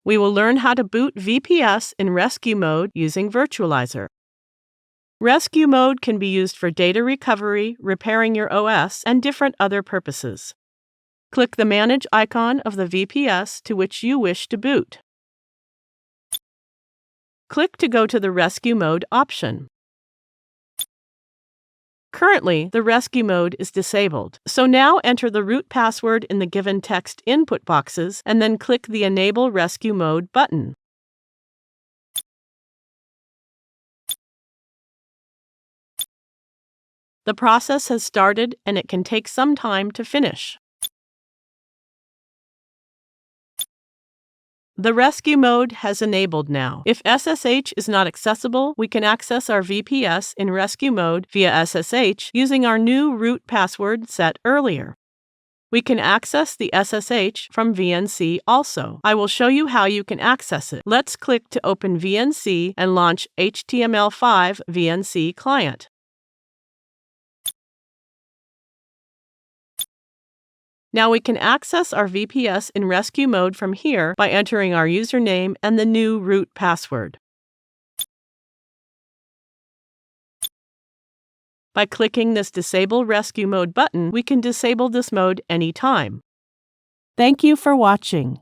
We will learn how to boot VPS in rescue mode using Virtualizor. Rescue mode can be used for data recovery, repairing your OS, and different other purposes. Click the Manage icon of the VPS to which you wish to boot. Click to go to the Rescue Mode option. Currently, the rescue mode is disabled, so now enter the root password in the given text input boxes and then click the Enable Rescue Mode button. The process has started and it can take some time to finish. The rescue mode has enabled now. If SSH is not accessible, we can access our VPS in rescue mode via SSH using our new root password set earlier. We can access the SSH from VNC also. I will show you how you can access it. Let's click to open VNC and launch HTML5 VNC client. Now we can access our VPS in rescue mode from here by entering our username and the new root password. By clicking this Disable Rescue Mode button, we can disable this mode anytime. Thank you for watching.